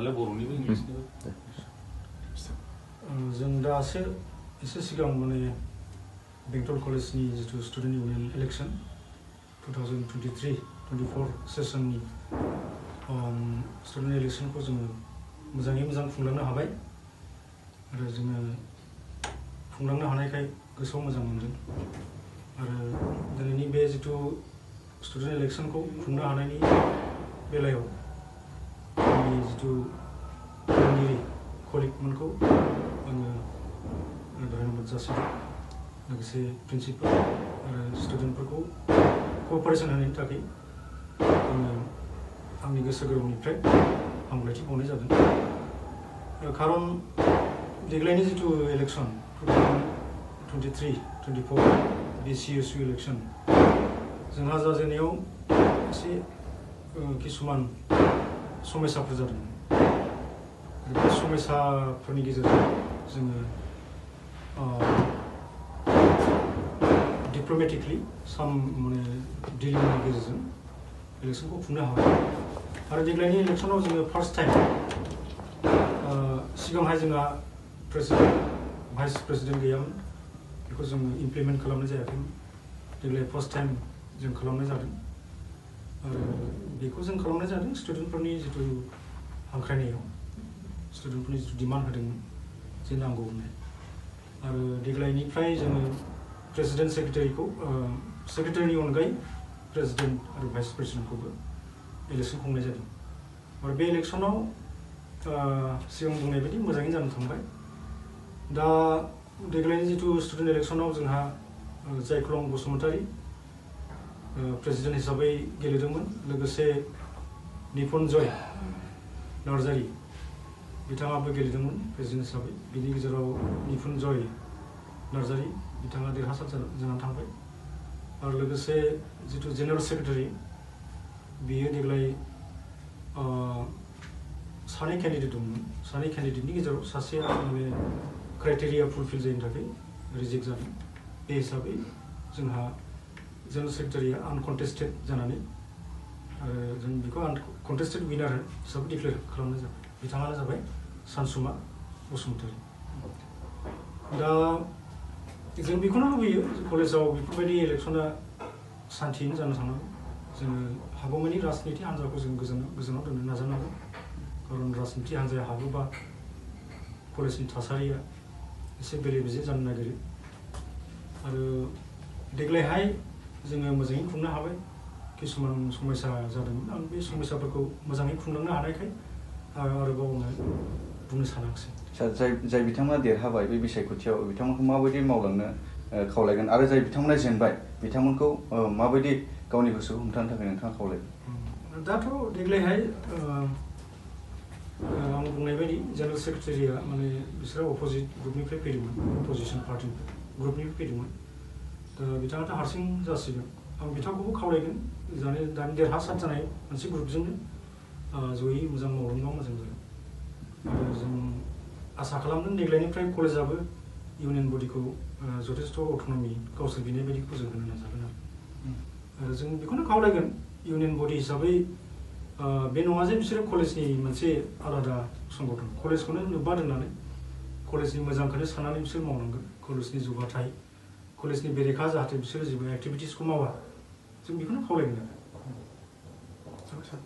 नालाय बर'निबो इंलिसनिबो जों दासो एसे सिगां माने बेंटल कलेजनि जितु स्टुडेन्ट इउनियन इलेक्सन 2023-24 सेसननि स्टुडेन्ट इलेक्सनखौ जोङो मोजाङै मोजां खुंलांनो हाबाय आरो जोङो खुंलांनो हानायखाय गोसोआव मोजां मोनदों आरो दिनैनि बे जितु स्टुडेन्ट इलेक्सनखौ खुंनो हानायनि बेलायाव आंनि जितु फोरोंगिरि कलिगमोनखौ आङो धन्यबाद जासिदों लोगोसे प्रिन्सिपाल आरो स्टुडेन्टफोरखौ क'पारेसन होनायनि थाखाय आङो आंनि गोसो गोरबोनिफ्राय हामलायथि बावनाय जादों खारन देग्लायनि जितु इलेक्सन 2023-24 बे CSU इलेक्सन जोंहा जाजेननायाव एसे किसुमान समस्याफोर जादों बे समस्याफोरनि गेजेरजों जोङो डिप्ल'मेटिकलि माने डिलिंनि गेजेरजों इलेक्सनखौ खुंनो हाबाय आरो देग्लायनि इलेक्सनाव जोङो फार्स्ट टाइम सिगांहाय जोंहा प्रेसिडेन्ट भाइस प्रेसिडेन्ट गैयामोन बेखौ जोङो इमप्लिमेन्ट खालामनाय जायाखैमोन देग्लाय फार्स्ट टाइम जों खालामनाय जादों आरो बेखौ जों खालामनाय जादों स्टुडेन्टफोरनि जितु हांख्रायनायाव स्टुडेन्टफोरनि जितु डिमान्ड होदोंमोन जे नांगौ होननाय आरो देग्लायनिफ्राय जोङो प्रेसिडेन्ट सेक्रेटारिनि अनगायै प्रेसिडेन्ट आरो भाइस प्रेसिडेन्टखौबो इलेक्सन खुंनाय जादों आरो बे इलेक्सनाव सिगां बुंनाय बायदि मोजाङै जानो थांबाय दा देग्लायनि जितु स्टुडेन्ट इलेक्सनाव जोंहा जायख्लं बसुमतारी प्रेसिडेन्ट हिसाबै गेलेदोंमोन लोगोसे निपुनजय नार्जारी बिथाङाबो गेलेदोंमोन प्रेसिडेन्ट हिसाबै बिनि गेजेराव निपुनजय नार्जारी बिथाङा देरहासार जानानै थांबाय आरो लोगोसे जितु जेनेरेल सेक्रेटारि बियो देग्लाय सानै केन्डिडेट दंमोन सानै केन्डिडेटनि गेजेराव सासेया माने क्राइटेरिया फुलफिल जायैनि थाखाय रिजेक्ट जादों बे हिसाबै जोंहा जेनेरेल सेक्रेटारिया आनकन्टेस्टेड जानानै जों बेखौ आनकन्टेस्टेड विनार हिसाबै डिक्लेयार खालामनाय जाबाय बिथाङानो जाबाय सानसुमा बसुमतारी दा जों बेखौनो लुबैयो कलेजाव बेफोरबायदि इलेक्सना सान्थियैनो जानो थांनांगौ जोङो हागौमानि राजनिति हान्जाखौ जों गोजानाव दोननो नाजानांगौ खारन राजनिति हान्जाया हाबोबा कलेजनि थासारिया एसे बेले बेजे जानो नागिरो आरो देग्लायहाय जोङो मोजाङै खुंनो हाबाय किसुमान समस्या जादोंमोन आं बे समस्याफोरखौ मोजाङै खुंलांनो हानायखाय आरोबाव आङो बुंनो सानाखिसै जाय बिथांमोना देरहाबाय बे बिसायख'थियाव बिथांमोनखौ माबायदि मावलांनो खावलायगोन आरो जाय बिथांमोना जेनबाय बिथांमोनखौ माबायदि गावनि गोसोखौ हमथानो थाखाय नोंथाङा खावलायगोन दाथ' देग्लायहाय आं बुंनाय बायदि जेनेरेल सेक्रेटारिया माने बिसोरो अपोजिट ग्रुपनिफ्राय फैदोंमोन अपोजिसन पार्टि ग्रुपनिफ्राय फैदोंमोन दा बिथाङाथ' हारसिं जासिगोन आं बिथांखौबो खावलायगोन दानि देरहासार जानाय मोनसे ग्रुपजोंनो जयै मोजां मावलांबा मोजां जागोन आरो जों आसा खालामदों देग्लायनिफ्राय कलेजाबो इउनियन बडिखौ जथेस्थ' अट'नमि गावसोर बिनाय बायदिखौ जों होनो नाजागोन आरो जों बेखौनो खावलायगोन इउनियन बडि हिसाबै बे नङा जे बिसोरो कलेजनि मोनसे आलादा संगठन कलेजखौनो लोब्बा दोननानै कलेजनि मोजांखौनो साननानै बिसोर मावनांगोन कलेजनि जौगाथाय कलेजनि बेरेखा जाहाथे बिसोरो जेबो एक्टिभिटिसखौ मावा जों बेखौनो खावलायगोन आरो